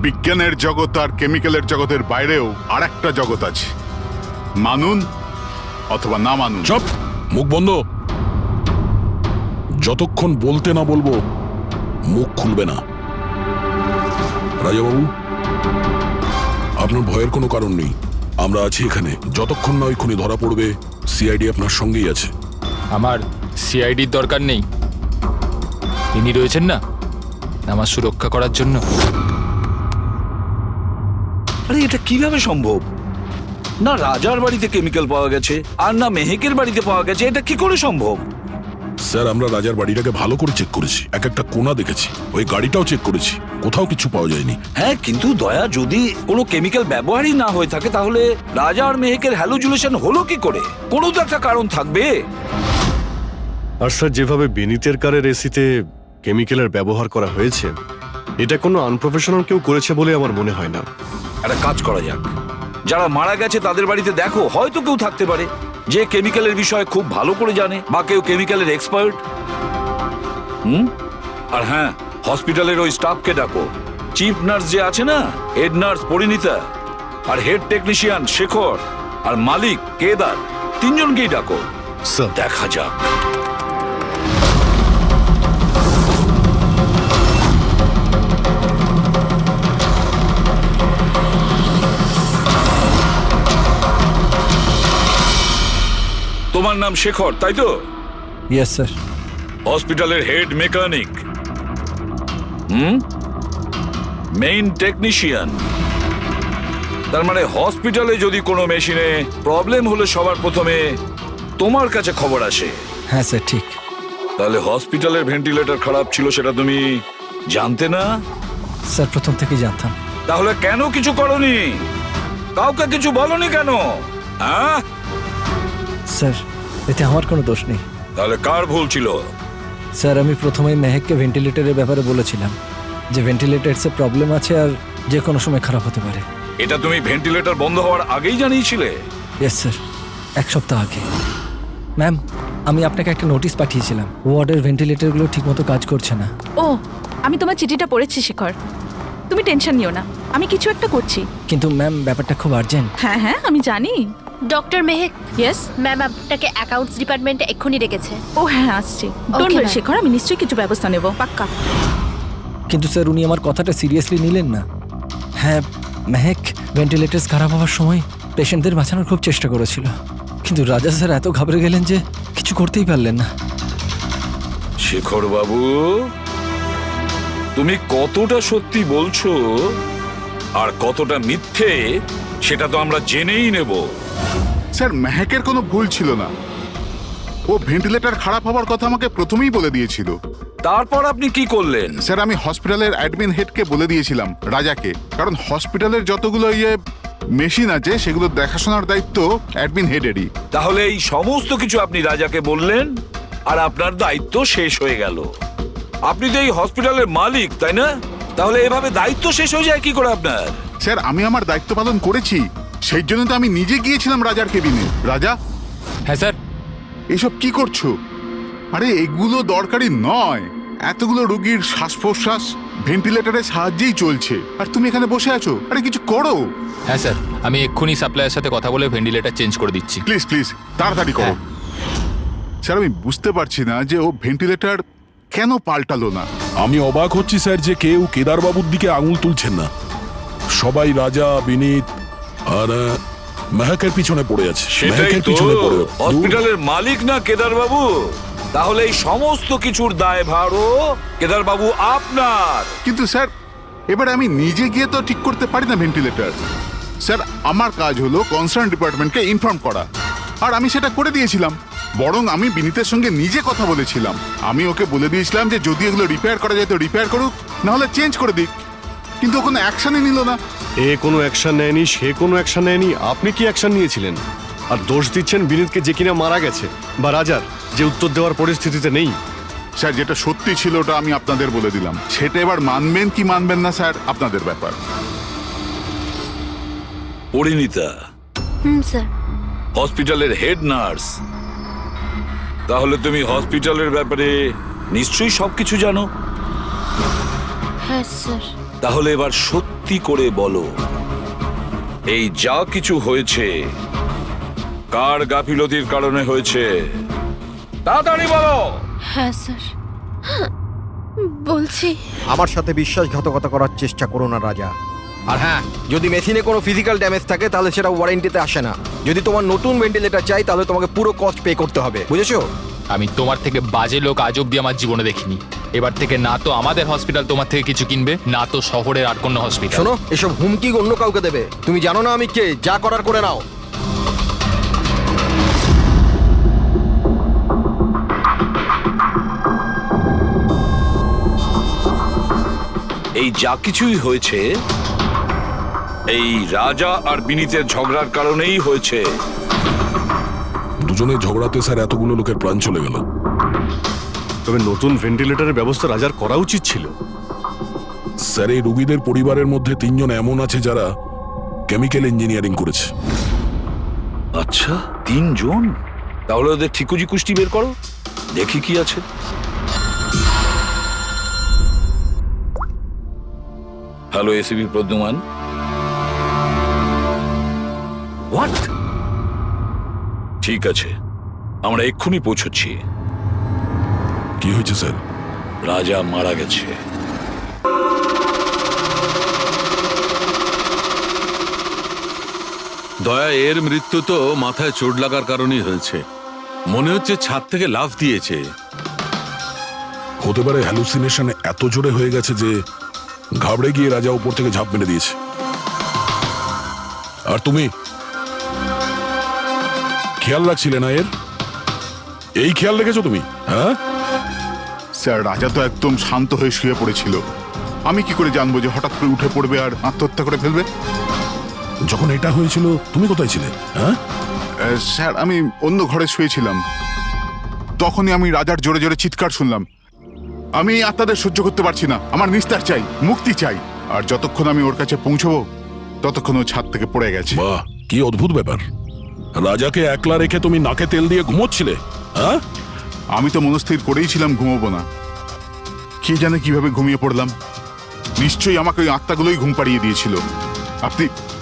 [SPEAKER 12] বিজ্ঞানের জগৎ আর কেমিক্যালের জগতের বাইরেও আর একটা জগৎ আছে, মানুন অথবা না মানুন।
[SPEAKER 4] চুপ, মুখ বন্ধ। যতক্ষণ বলতে না বলবো মুখ খুলবে না। রাজাবাবু, আপনার ভয়ের কোনো কারণ নেই। আমরা আছি এখানে। যতক্ষণ না ওই খুনি ধরা পড়বে সিআইডি আপনার সঙ্গেই আছে।
[SPEAKER 5] আমার সিআইডির দরকার নেই। ইনি রয়েছেন না আমার সুরক্ষা করার জন্য।
[SPEAKER 3] আরে এটা কিভাবে সম্ভব? না রাজার বাড়িতে কেমিক্যাল পাওয়া গেছে আর না মেহেকের বাড়িতে পাওয়া গেছে। এটা কি করে সম্ভব?
[SPEAKER 4] স্যার, আমরা রাজার বাড়িটাকে ভালো করে চেক করেছি, এক একটা কোণা দেখেছি, ওই গাড়িটাও চেক করেছি, কোথাও কিছু পাওয়া যায়নি।
[SPEAKER 3] হ্যাঁ, কিন্তু দয়া, যদি কোনো কেমিক্যাল ব্যবহারই না হয়ে থাকে তাহলে রাজা আর মেহেকের হ্যালোজুলেশন হলো কি করে? কোনো তো একটা কারণ থাকবে।
[SPEAKER 10] আর স্যার, যেভাবে বিনীতের কারের এসিতে কেমিক্যালের ব্যবহার করা হয়েছে, এটা কোনো আনপ্রফেশনাল কেউ করেছে বলে আমার মনে হয় না।
[SPEAKER 3] একটা কাজ করা যাক, যারা মারা গেছে তাদের বাড়িতে দেখো, হয়তো কেউ থাকতে পারে যে কেমিক্যালের বিষয়ে খুব ভালো করে জানে, বা কেউ কেমিক্যালের এক্সপার্ট। আর হ্যাঁ, হসপিটালের ওই স্টাফকে ডাকো। চিফ নার্স যে আছে না, হেড নার্স পরিণীতা, আর হেড টেকনিশিয়ান শেখর, আর মালিক কেদার, তিনজনকেই ডাকো।
[SPEAKER 10] স্যার,
[SPEAKER 3] দেখা যাক। তোমার নাম শেখর, তাই তো?
[SPEAKER 6] Yes sir.
[SPEAKER 3] হসপিটালের হেড মেকানিক, মেইন টেকনিশিয়ান। তার মানে হসপিটালে যদি কোনো মেশিনে প্রবলেম হলে সবার প্রথমে তোমার কাছে খবর আসে।
[SPEAKER 6] হ্যাঁ স্যার, ঠিক।
[SPEAKER 3] তাহলে হসপিটালের ভেন্টিলেটর খারাপ ছিল সেটা তুমি জানতে না?
[SPEAKER 6] স্যার, প্রথম থেকেই জানতাম।
[SPEAKER 3] তাহলে কেন কিছু করনি? কাউকে কিছু বলনি কেন? হ্যাঁ
[SPEAKER 6] স্যার, এতে আমার কোনো দোষ নেই।
[SPEAKER 3] তাহলে কার ভুল ছিল?
[SPEAKER 6] স্যার, আমি প্রথমেই মেহেককে ভেন্টিলেটরের ব্যাপারে বলেছিলাম যে ভেন্টিলেটরসে প্রবলেম আছে আর যে কোনো সময় খারাপ হতে পারে।
[SPEAKER 3] এটা তুমি ভেন্টিলেটর বন্ধ হওয়ার আগেই জানিয়েছিলে?
[SPEAKER 6] ইয়েস স্যার, এক সপ্তাহ আগে। ম্যাম, আমি আপনাকে একটা নোটিশ পাঠিয়েছিলাম, ওয়ার্ডের ভেন্টিলেটরগুলো ঠিকমতো কাজ করছে না।
[SPEAKER 2] ও, আমি তোমার চিঠিটা পড়েছি শেখর, তুমি টেনশন নিও না, আমি কিছু একটা করছি।
[SPEAKER 6] কিন্তু ম্যাম, ব্যাপারটা খুব আর্জেন্ট।
[SPEAKER 2] হ্যাঁ হ্যাঁ, আমি জানি।
[SPEAKER 9] ডক্টর মেহেক,
[SPEAKER 2] ইয়েস
[SPEAKER 9] ম্যাম আপনাকে অ্যাকাউন্টস ডিপার্টমেন্টে এক্ষুনি ডেকেছে।
[SPEAKER 2] ও হ্যাঁ, আসছি। Don't
[SPEAKER 9] Okay,
[SPEAKER 2] worry
[SPEAKER 9] ma'am.
[SPEAKER 2] Shekhar, আমি নিশ্চয়ই কিছু ব্যবস্থা নেব, পাক্কা।
[SPEAKER 6] কিন্তু স্যার, উনি আমার কথাটা সিরিয়াসলি নিলেন না। হ্যাঁ, মেহেক ভেন্টিলেটরস খারাপ হওয়ার সময় পেশেন্টদের বাঁচানোর খুব চেষ্টা করেছিল, কিন্তু রাজা স্যার এত ঘাবড়ে গেলেন যে কিছু করতেই পারলেন না।
[SPEAKER 3] শেখর বাবু, তুমি কতটা সত্যি বলছো আর কতটা মিথ্যে সেটা তো আমরা জেনেই নেব।
[SPEAKER 12] স্যার, মেহেকের কোনো ভুল ছিল না। ও ভেন্টিলেটর খারাপ হওয়ার কথা আমাকে প্রথমেই বলে দিয়েছিল।
[SPEAKER 3] তারপর আপনি কি করলেন?
[SPEAKER 12] স্যার আমি হসপিটালের অ্যাডমিন হেডকে বলে দিয়েছিলাম, রাজাকে, কারণ হসপিটালের যতগুলো মেশিন আছে সেগুলো দেখাশোনার দায়িত্ব অ্যাডমিন হেডেরই।
[SPEAKER 3] তাহলে এই সমস্ত কিছু আপনি রাজাকে বললেন আর আপনার দায়িত্ব শেষ হয়ে গেল। আপনি তো এই হসপিটালের মালিক, তাই না? তাহলে এভাবে দায়িত্ব শেষ হয়ে যায় কি করে আপনার?
[SPEAKER 12] স্যার আমি আমার দায়িত্ব পালন করেছি, সেই জন্য তো আমি নিজে গিয়েছিলাম রাজার কেবিনে। রাজা,
[SPEAKER 5] হ্যাঁ স্যার।
[SPEAKER 12] এসব কি করছো? আরে এগুলো দরকারি নয়। এতগুলো রোগীর শ্বাস প্রশ্বাস ভেন্টিলেটরের সাহায্যেই চলছে, আর তুমি এখানে বসে আছো। আরে কিছু করো।
[SPEAKER 5] হ্যাঁ স্যার, আমি এক্ষুনি সাপ্লাইয়ের সাথে কথা বলে ভেন্টিলেটর চেঞ্জ করে দিচ্ছি।
[SPEAKER 12] প্লিজ প্লিজ তাড়াতাড়ি করো। স্যার আমি বুঝতে পারছি না যে ও ভেন্টিলেটর কেন পাল্টালো না।
[SPEAKER 4] আমি অবাক হচ্ছি স্যার যে কেউ কেদারবাবুর দিকে আঙুল তুলছেন না। সবাই রাজা, বিনীত আর মেহকের পিছনে পড়ে আছে।
[SPEAKER 3] সেটাই
[SPEAKER 4] মেহকের
[SPEAKER 3] তো,
[SPEAKER 4] পিছনে পড়ে
[SPEAKER 3] হসপিটালের মালিক না কেদার বাবু? তাহলে এই সমস্ত কিছুর দায়ভারও কেদার বাবু আপনার।
[SPEAKER 12] কিন্তু স্যার এবার আমি নিজে গিয়ে তো ঠিক করতে পারি না ভেন্টিলেটর। স্যার আমার কাজ হলো কনসার্ন ডিপার্টমেন্টকে ইনফর্ম করা, আর আমি সেটা করে দিয়েছিলাম। বরং আমি বিনীতের সঙ্গে নিজে কথা বলেছিলাম। আমি ওকে বলে দিয়েছিলাম যে যদি এগুলো রিপেয়ার করা যায় তো রিপেয়ার করুক, নাহলে চেঞ্জ করে দিক। কিন্তু ও কোনো অ্যাকশনই নিল না।
[SPEAKER 10] এ কোনো অ্যাকশন নেয়নি, সে কোনো অ্যাকশন নেয়নি, আপনি কি অ্যাকশন নিয়েছিলেন? আর দোষ দিচ্ছেন বিনীতকে, যে কিনা মারা গেছে, বা রাজার যে উত্তর দেওয়ার পরিস্থিতিতে নেই।
[SPEAKER 12] স্যার যেটা সত্যি ছিল ওটা আমি আপনাদের বলে দিলাম, সেটা এবার মানবেন কি মানবেন না স্যার আপনাদের ব্যাপার।
[SPEAKER 3] পরিণীতা
[SPEAKER 9] স্যার।
[SPEAKER 3] হসপিটালের হেড নার্স, তাহলে তুমি হসপিটালের ব্যাপারে নিশ্চয়ই সবকিছু জানো।
[SPEAKER 9] হ্যাঁ স্যার।
[SPEAKER 3] তাহলে এবার সত্যি করে বলো, এই যা কিছু হয়েছে কার গাফিলতির কারণে হয়েছে? তাড়াতাড়ি বলো।
[SPEAKER 9] হ্যাঁ স্যার, বলছি।
[SPEAKER 11] আমার সাথে বিশ্বাসঘাতকতা করার চেষ্টা করো না রাজা। আর হ্যাঁ, যদি মেশিনে কোনো ফিজিক্যাল ড্যামেজ থাকে তাহলে সেটা ওয়ারেন্টিতে আসে না। যদি তোমার নতুন ভেন্টিলেটর চাই তাহলে তোমাকে পুরো কস্ট পে করতে হবে, বুঝেছো?
[SPEAKER 5] আমি তোমার থেকে বাজে লোক আজ অব্দি আমার জীবনে দেখিনি। এবার থেকে না তো আমাদের হসপিটাল তোমার থেকে কিছু কিনবে, না তো শহরের আর কোনো হসপিটাল।
[SPEAKER 11] শোনো, এসব হুমকি অন্য কাউকে দেবে। তুমি জানো না আমি কে, যা করার করে নাও।
[SPEAKER 3] এই যা কিছুই হয়েছে এই রাজা আর বিনীতের ঝগড়ার কারণেই হয়েছে।
[SPEAKER 4] দুজনে ঝগড়াতে স্যার এতগুলো লোকের প্রাণ চলে গেল।
[SPEAKER 10] তবে নতুন ভেন্টিলেটরের ব্যবস্থা রাজার করা উচিত ছিল।
[SPEAKER 4] স্যার এই রোগীদের পরিবারের মধ্যে 3 জন এমন আছে যারা কেমিক্যাল ইঞ্জিনিয়ারিং করেছে।
[SPEAKER 3] আচ্ছা 3 জন? তাহলে ওদের ঠিকুজি কুষ্টি বের করো, দেখি কি আছে। Hello ACP Pradyuman. হোয়াট? ঠিক আছে, আমরা এক্ষুনি পৌঁছচ্ছি।
[SPEAKER 4] কি হয়েছে স্যার?
[SPEAKER 3] রাজা মারা গেছে।
[SPEAKER 8] দয়া, এর মৃত্যু তো মাথায় চোট লাগার কারণেই হয়েছে। মনে হচ্ছে ছাদ থেকে লাফ দিয়েছে।
[SPEAKER 4] হতে পারে হ্যালুসিনেশন এত জোরে হয়ে গেছে যে ঘাবড়ে গিয়ে রাজা উপর থেকে ঝাঁপ মেরে দিয়েছে। আর তুমি খেয়াল রাখছিলে না এর? এই খেয়াল রেখেছো তুমি? হ্যাঁ
[SPEAKER 12] স্যার রাজা তো একদম শান্ত হয়ে শুয়ে পড়েছিল। আমি কি করে জানবো যে হঠাৎ করে উঠে পড়বে আর আত্মহত্যা করে ফেলবে?
[SPEAKER 4] যখন এটা হয়েছিল তুমি কোথায় ছিলে? হ্যাঁ
[SPEAKER 12] স্যার আমি অন্য ঘরে শুয়েছিলাম। তখনই আমি রাজার জোরে জোরে চিৎকার শুনলাম। আমি এই আত্মাদের সহ্য করতে পারছি না, আমার নিস্তার চাই, মুক্তি চাই। আর যতক্ষণ আমি ওর কাছে পৌঁছবো ততক্ষণ ও ছাদ থেকে পড়ে গেছে।
[SPEAKER 4] বাহ, কি অদ্ভুত ব্যাপার। রাজাকে একলা রেখে তুমি নাকে তেল দিয়ে ঘুমোচ্ছিলে? হ্যাঁ
[SPEAKER 12] আমি তো মনস্থির করেই ছিলাম ঘুমোবো না। কে জানে কিভাবে ঘুমিয়ে পড়লাম। নিশ্চয়ই আমাকে ওই আত্মাগুলোই ঘুম পাড়িয়ে দিয়েছিল।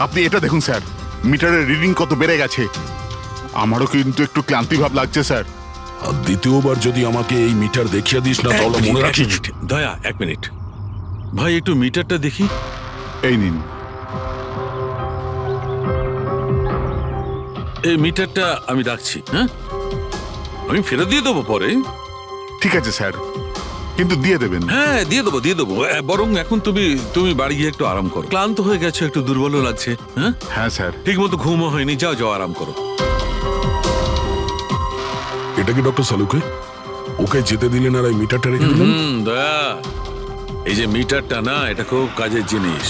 [SPEAKER 12] আপনি এটা দেখুন স্যার, মিটারের রিডিং কত বেড়ে গেছে। আমারও কিন্তু একটু ক্লান্তি ভাব লাগছে স্যার।
[SPEAKER 4] আর দ্বিতীয়বার যদি আমাকে এই মিটার দেখিয়ে দিস না তাহলে মনে রাখিস।
[SPEAKER 8] দয়া 1 মিনিট ভাই, একটু মিটারটা দেখি।
[SPEAKER 12] এই নিন।
[SPEAKER 8] এই মিটারটা আমি রাখছি। হ্যাঁ, আমি ফেরত দিয়ে দেবো পরে।
[SPEAKER 12] ঠিক আছে স্যার, কিন্তু দিয়ে দেবেন।
[SPEAKER 8] হ্যাঁ দিয়ে দেবো দিয়ে দেবো। বরং এখন তুমি বাড়ি গিয়ে একটু আরাম করো। ক্লান্ত হয়ে গেছো, একটু দুর্বলও লাগছে। হ্যাঁ
[SPEAKER 12] হ্যাঁ স্যার।
[SPEAKER 8] ঠিক মতো ঘুমও হয়নি, যাও যাও আরাম করো।
[SPEAKER 4] এটা কি ডক্টর সালুকে? ও ওকে যেতে দিলেন আর এই মিটারটা রেখে দিলেন।
[SPEAKER 8] দয়া, এই যে মিটারটা না, এটা খুব কাজের জিনিস।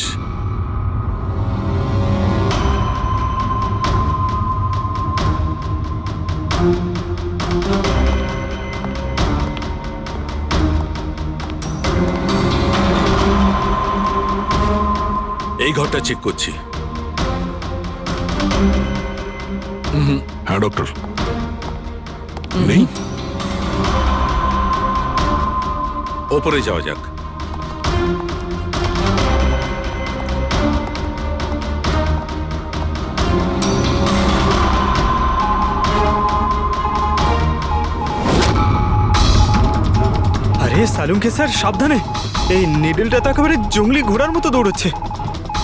[SPEAKER 8] এই ঘরটা চেক করছি।
[SPEAKER 4] হ্যাঁ ডক্টর, নেই।
[SPEAKER 8] ওপরে যাওয়া যাক।
[SPEAKER 7] আরে সালুঙ্কে স্যার সাবধানে, এই নিডলটা তো একেবারে জঙ্গলি ঘোড়ার মতো দৌড়চ্ছে।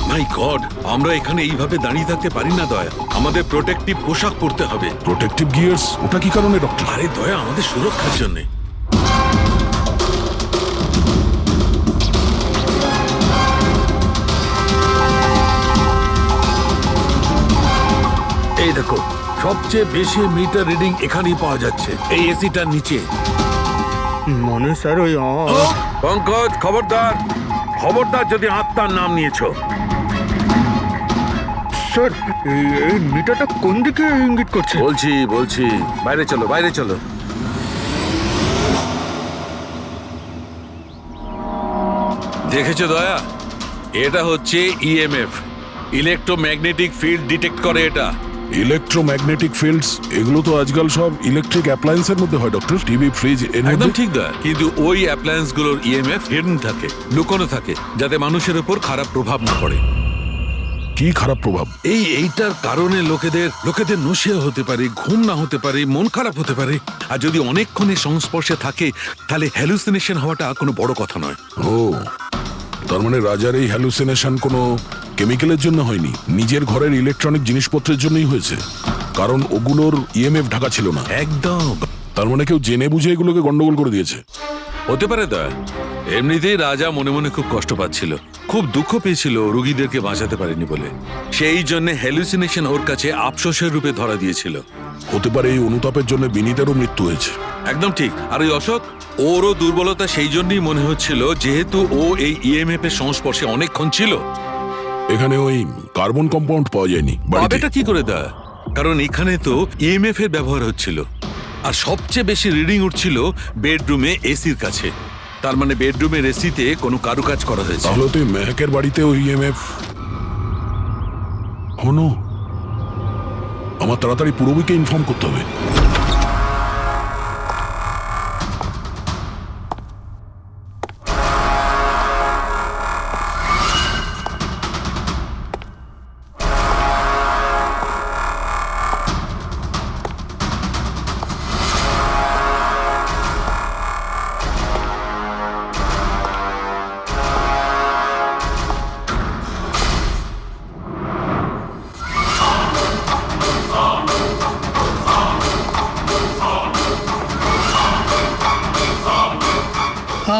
[SPEAKER 8] মাই গড, আমরা এখানে এইভাবে দাঁড়িয়ে থাকতে পারি না দয়া, আমাদের প্রোটেক্টিভ পোশাক পরতে হবে।
[SPEAKER 4] প্রোটেক্টিভ গিয়ার্স, ওটা কি কারণে ডক্টর?
[SPEAKER 8] আরে দয়া, আমাদের সুরক্ষার জন্য। এই দেখো, সবচেয়ে বেশি মিটার রিডিং এখানেই পাওয়া যাচ্ছে, এই এসিটার নিচে।
[SPEAKER 7] মনে স্যার ওই
[SPEAKER 8] পঙ্কজ, খবরদার খবরদার যদি আত্মার নাম নিয়েছো।
[SPEAKER 7] স্যার এই মিটারটা কোন দিকে ইঙ্গিত করছে?
[SPEAKER 8] বলছি বলছি, বাইরে চলো বাইরে চলো। দেখেছো দয়া, এটা হচ্ছে ইএমএফ, ইলেকট্রোম্যাগনেটিক ফিল্ড ডিটেক্ট করে এটা।
[SPEAKER 4] ইলেকট্রোম্যাগনেটিক ফিল্ডস, এগুলো তো আজকাল সব ইলেকট্রিক অ্যাপ্লায়েন্সের মধ্যে হয় ডক্টর, টিভি, ফ্রিজ।
[SPEAKER 8] একদম ঠিক দয়া, কিন্তু ওই অ্যাপ্লায়েন্স গুলোর ইএমএফ হিডেন থাকে, লুকোনো থাকে, যাতে মানুষের উপর খারাপ প্রভাব না পড়ে।
[SPEAKER 4] কি খারাপ প্রভাব?
[SPEAKER 8] এইটার কারণে লোকেদের নশিয়া হতে পারে, ঘুম না হতে পারে, মন খারাপ হতে পারে, আর যদি অনেকক্ষণে সংস্পর্শে থাকে তাহলে হ্যালুসিনেশন হওয়াটা কোনো বড় কথা নয়।
[SPEAKER 4] ও, তার মানে রাজার এই হ্যালুসিনেশন কোনো কেমিক্যালের জন্য হয়নি, নিজের ঘরের ইলেকট্রনিক জিনিসপত্রের জন্যই হয়েছে, কারণ ওগুলোর ইএমএফ ঢাকা ছিল না।
[SPEAKER 8] একদম।
[SPEAKER 4] তার মানে কেউ জেনে বুঝে এগুলোকে গন্ডগোল করে দিয়েছে।
[SPEAKER 8] হতে পারে দয়া, এমনিতেই রাজা মনে মনে খুব কষ্ট পাচ্ছিল, খুব দুঃখ পেয়েছিল রোগীদেরকে বাঁচাতে পারেনি বলে, সেই জন্য হ্যালুসিনেশন ওর কাছে আফসোসের রূপে ধরা দিয়েছিল।
[SPEAKER 4] হতে পারে এই অনুতাপের জন্য বিনীতেরও মৃত্যু হয়েছে।
[SPEAKER 8] একদম ঠিক। আর ওই অশোক, ওরও দুর্বলতা সেই জন্যই মনে হচ্ছিল, যেহেতু ও এই ইএমএফ এর সংস্পর্শে অনেকক্ষণ ছিল।
[SPEAKER 4] এখানে ওই কার্বন কম্পাউন্ড পাওয়া যায়নি বাড়িতে।
[SPEAKER 8] এটা কি করে দয়া? কারণ এখানে তো ইএমএফ এর ব্যবহার হচ্ছিল, আর সবচেয়ে বেশি রিডিং উঠছিল বেডরুমে এসির কাছে। তার মানে বেডরুমের এসিতে কোনো কারুকাজ করা হয়েছে।
[SPEAKER 4] তাহলে তুই মেহকের বাড়িতে ওই ইএমএফ হনো। আমার তাড়াতাড়ি পুরবীকে ইনফর্ম করতে হবে।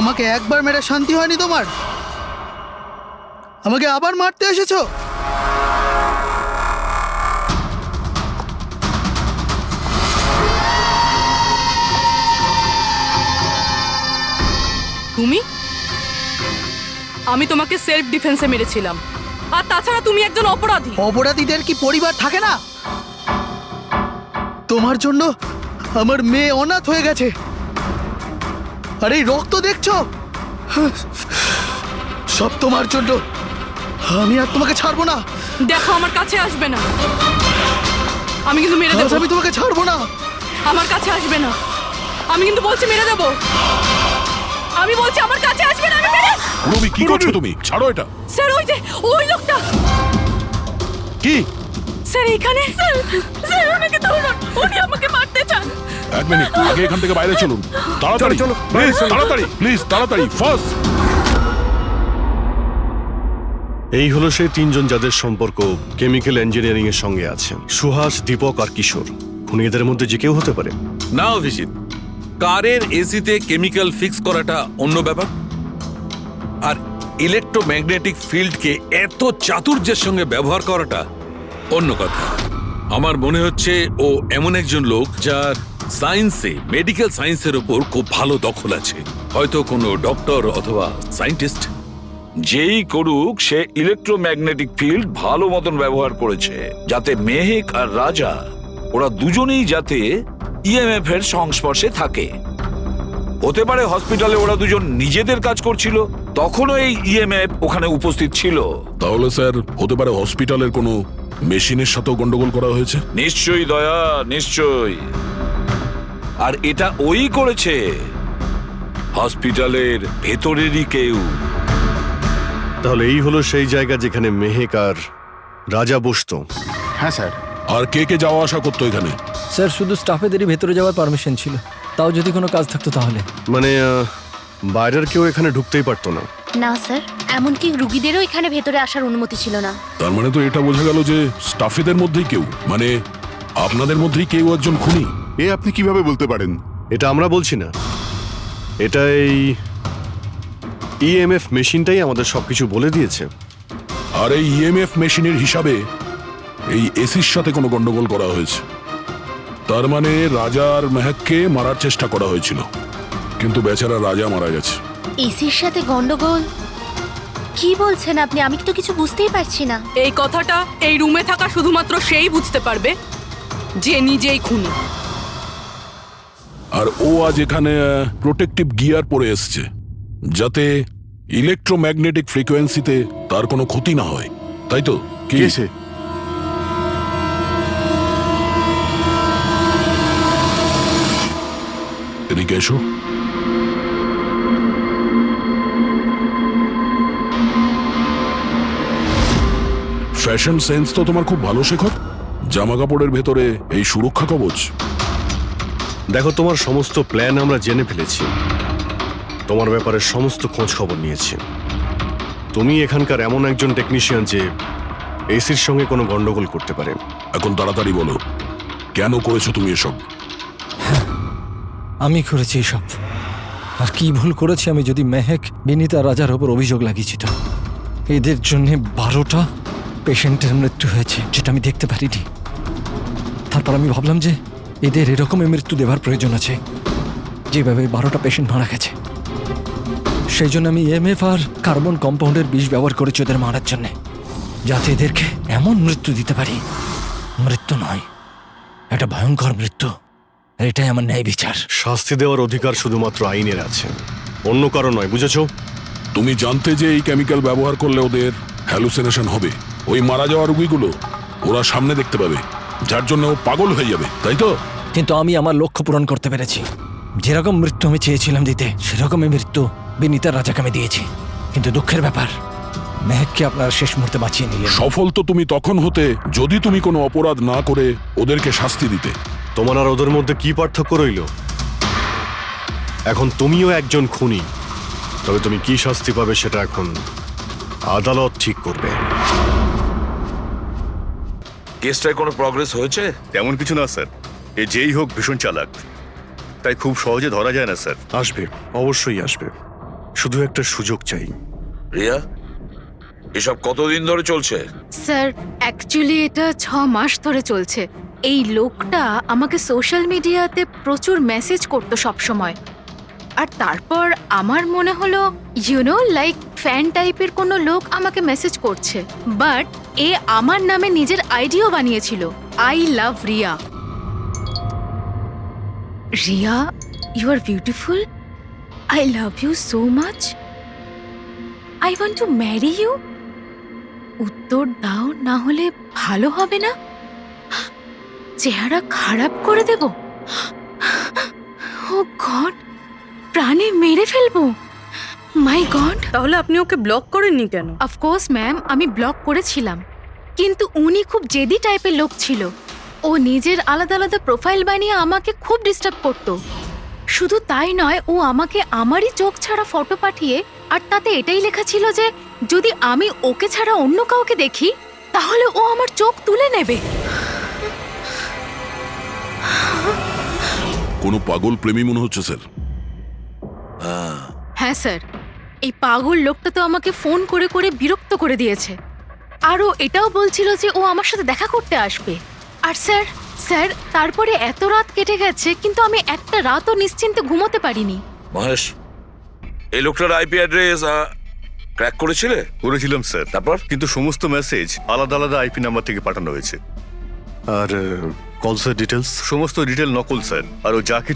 [SPEAKER 13] আমাকে একবার মেরে শান্তি হয়নি তোমার? আমাকে আবার মারতে এসেছো?
[SPEAKER 1] তুমি? আমি তোমাকে সেলফ ডিফেন্সে মেরেছিলাম, আর তাছাড়া তুমি একজন অপরাধী।
[SPEAKER 13] অপরাধীদের কি পরিবার থাকে না? তোমার জন্য আমার মেয়ে অনাথ হয়ে গেছে, আর এই রক্ত দেখছো, সব তোমার জন্য। আমি আর তোমাকে ছাড়বো না।
[SPEAKER 1] দেখো, আমার কাছে আসবে না, আমি কিন্তু মেরে দেবো।
[SPEAKER 13] আমি তোমাকে ছাড়বো না।
[SPEAKER 1] আমার কাছে আসবে না, আমি কিন্তু বলছি মেরে দেবো। আমি বলছি আমার কাছে আসবে না, আমি মেরে।
[SPEAKER 4] রবি, কি করছো তুমি? ছাড়ো এটা।
[SPEAKER 1] স্যার, ওই যে ওই লোকটা।
[SPEAKER 4] কি?
[SPEAKER 1] স্যার এখানে। স্যার ওনাকে ধরুন, উনি আমাকে মারতে চান।
[SPEAKER 4] এক মিনিট, আগে এখান থেকে বাইরে চলুন। তাড়াতাড়ি চলো, প্লিজ তাড়াতাড়ি, প্লিজ তাড়াতাড়ি, ফার্স্ট।
[SPEAKER 10] এই হলো সেই তিনজন যাদের সম্পর্ক কেমিক্যাল ইঞ্জিনিয়ারিং এর সঙ্গে আছে, সুহাস, দীপক আর কিশোর। খুনি এদের মধ্যে যে কেউ হতে পারে।
[SPEAKER 8] না অভিজিৎ, কারের এসিতে কেমিক্যাল ফিক্স করাটা অন্য ব্যাপার, আর ইলেকট্রোম্যাগনেটিক ফিল্ডকে এত চাতুর্যের সঙ্গে ব্যবহার করাটা অন্য কথা। আমার মনে হচ্ছে ও এমন একজন লোক যার সায়েন্সে মেডিকেল সায়েন্সের উপর খুব ভালো দখল আছে, হয়তো কোনো ডক্টর অথবা সায়েন্টিস্ট।
[SPEAKER 3] যেই করুক সে ইলেকট্রোম্যাগনেটিক ফিল্ড ভালো মতন ব্যবহার করেছে, যাতে মেহেক আর রাজা ওরা দুজনেই যাতে ইএমএফ এর সংস্পর্শে থাকে। হতে পারে হসপিটালে ওরা দুজন নিজেদের কাজ করছিল, তখনও এই ইএমএফ ওখানে উপস্থিত ছিল।
[SPEAKER 4] তাহলে স্যার হতে পারে হসপিটালের কোনো মেশিনের সাথেও গন্ডগোল করা হয়েছে।
[SPEAKER 3] নিশ্চয়ই দয়া, নিশ্চয়ই। আর এটা ওই করেছে, হসপিটালের ভেতরেরই কেউ।
[SPEAKER 10] তাহলে এই হলো সেই জায়গা যেখানে মেহেক আর রাজা বসতো।
[SPEAKER 12] হ্যাঁ স্যার।
[SPEAKER 4] আর কে কে যাওয়া আসা করতো এখানে?
[SPEAKER 6] স্যার শুধু স্টাফেদেরই ভেতরে যাওয়ার পারমিশন ছিল, তাও যদি কোনো কাজ থাকতো তাহলে।
[SPEAKER 10] মানে বাইরের কেউ এখানে ঢুকতেই পারতো না?
[SPEAKER 9] না স্যার, এমনকি রুগীদেরও এখানে ভেতরে আসার অনুমতি ছিল না।
[SPEAKER 4] তার মানে তো এটা বোঝা গেল যে স্টাফেদের মধ্যেই কেউ, মানে আপনাদের মধ্যেই কেউ একজন খুনি।
[SPEAKER 12] এ আপনি কিভাবে বলতে পারেন?
[SPEAKER 10] এটা আমরা বলছি না, এটা এই ইএমএফ মেশিনটাই আমাদের সবকিছু বলে দিয়েছে।
[SPEAKER 4] আর এই ইএমএফ মেশিনের হিসাবে এই এসির সাথে কোনো গন্ডগোল করা হয়েছে। তার মানে রাজা আর মেহেককে মারার চেষ্টা করা হয়েছিল, কিন্তু বেচারা রাজা মারা গেছে।
[SPEAKER 9] এসির সাথে গন্ডগোল? কি বলছেন আপনি? আমি তো কিছু বুঝতেই পারছি না।
[SPEAKER 1] এই কথাটা এই রুমে থাকা শুধুমাত্র সেই বুঝতে পারবে যে নিজেই খুনি।
[SPEAKER 4] আর ও আজ এখানে প্রোটেক্টিভ গিয়ার পরে এসছে, যাতে ইলেকট্রোম্যাগনেটিক ফ্রিকোয়েন্সিতে তার কোনো ক্ষতি না হয়, তাই তো? কি
[SPEAKER 12] সে?
[SPEAKER 4] এদিকে এসো। ফ্যাশন সেন্স তো তোমার খুব ভালো, শেখর। জামা কাপড়ের ভেতরে এই সুরক্ষা কবচ।
[SPEAKER 10] দেখো, তোমার সমস্ত প্ল্যান আমরা জেনে ফেলেছি, তোমার ব্যাপারে সমস্ত খোঁজ খবর নিয়েছি। তুমি এখানকার এমন একজন টেকনিশিয়ান যে এসির সঙ্গে কোনো গন্ডগোল করতে পারে।
[SPEAKER 4] এখন তাড়াতাড়ি বলো, কেন করেছো তুমি এসব?
[SPEAKER 6] আমি করেছি এসব। আর কি ভুল করেছি আমি যদি মেহেক, বিনীতা, রাজার ওপর অভিযোগ লাগিয়েছি তো? এদের জন্য 12টা পেশেন্টের মৃত্যু হয়েছে, যেটা আমি দেখতে পারিনি। তারপর আমি ভাবলাম যে এদের এরকমই মৃত্যু দেওয়ার প্রয়োজন আছে, যেভাবে 12টা পেশেন্ট মারা গেছে। সেই জন্য আমি এমএফ আর কার্বন কম্পাউন্ডের বিষ ব্যবহার করেছি ওদের মারার জন্য, যাতে এদেরকে এমন মৃত্যু দিতে পারি, মৃত্যু নয়, একটা ভয়ঙ্কর মৃত্যু। এটাই আমার ন্যায় বিচার।
[SPEAKER 10] শাস্তি দেওয়ার অধিকার শুধুমাত্র আইনের আছে, অন্য কারো নয়, বুঝেছো?
[SPEAKER 4] তুমি জানতে যে এই কেমিক্যাল ব্যবহার করলে ওদের হ্যালুসিনেশন হবে, ওই মারা যাওয়া রোগীগুলো ওরা সামনে দেখতে পাবে, যার জন্য ও পাগল হয়ে যাবে, তাই তো?
[SPEAKER 6] কিন্তু আমি আমার লক্ষ্য পূরণ করতে পেরেছি। যেরকম মৃত্যু আমি চেয়েছিলাম দিতে, সেরকমই মৃত্যু বিনীতার রাজাকে আমি দিয়েছি। কিন্তু দুঃখের ব্যাপার, মেহেককে আপনারা শেষ মুহূর্তে বাঁচিয়ে নিলেন।
[SPEAKER 4] সফল তো তুমি তখন হতে যদি তুমি কোনো অপরাধ না করে ওদেরকে শাস্তি দিতে।
[SPEAKER 10] তোমার আর ওদের মধ্যে কি পার্থক্য রইল? এখন তুমিও একজন খুনি, তবে তুমি কি শাস্তি পাবে সেটা এখন আদালত ঠিক করবে।
[SPEAKER 3] কেসটায় কোনো প্রগ্রেস হয়েছে?
[SPEAKER 14] তেমন কিছু না স্যার, এ যেই হোক ভীষণ চালাক, তাই খুব সহজে ধরা যায় না স্যার।
[SPEAKER 10] আসবে, অবশ্যই আসবে, শুধু একটা সুযোগ চাই।
[SPEAKER 3] রিয়া, এসব কতদিন ধরে চলছে?
[SPEAKER 9] স্যার, অ্যাকচুয়ালি এটা 6 মাস ধরে চলছে। এই লোকটা আমাকে সোশ্যাল মিডিয়াতে প্রচুর মেসেজ করতো সব সময়। আর তারপর আমার মনে হলো লাইক ফ্যান টাইপের কোনো লোক আমাকে মেসেজ করছে, বাট এ আমার নামে নিজের আইডিও বানিয়েছিল, I love Riya. Riya, you are beautiful, I love you so much, I want to marry you. উত্তর দাও, না হলে ভালো হবে না, চেহারা খারাপ করে দেব। ও গড, প্রাণে মেরে ফেলবো। মাই গড।
[SPEAKER 1] তাহলে আপনি ওকে ব্লক করেননি কেন?
[SPEAKER 9] অফকোর্স ম্যাম, আমি ব্লক করেছিলাম, কিন্তু উনি খুব জেদি টাইপের লোক ছিল। ও নিজের আলাদা আলাদা প্রোফাইল বানিয়ে আমাকে খুব ডিস্টার্ব করতো। শুধু তাই নয়, ও আমাকে আমারই চোখ ছাড়া ফটো পাঠিয়ে, আর তাতে এটাই লেখা ছিল যে যদি আমি ওকে ছাড়া অন্য কাউকে দেখি তাহলে ও আমার চোখ তুলে নেবে।
[SPEAKER 4] কোনো পাগল প্রেমী মনে হচ্ছে স্যার।
[SPEAKER 9] হ্যাঁ স্যার, এই পাগল লোকটা তো আমাকে ফোন করে করে বিরক্ত করে দিয়েছে। আর ও এটাও বলছিল যে ও আমার সাথে দেখা করতে আসবে। আর স্যার, স্যার তারপরে এত রাত কেটে গেছে কিন্তু আমি একটা রাতও নিশ্চিন্তে ঘুমোতে পারিনি।
[SPEAKER 3] মহেশ, এই লোকটার আইপি অ্যাড্রেস ক্র্যাক করেছিলে?
[SPEAKER 14] করেছিলাম স্যার,
[SPEAKER 3] তারপর?
[SPEAKER 14] কিন্তু সমস্ত মেসেজ আলাদা আলাদা আইপি নাম্বার থেকে পাঠানো হয়েছে।
[SPEAKER 10] আর কলসের ডিটেলস
[SPEAKER 14] সমস্ত ডিটেল নকল স্যার, আর ও যা কিছু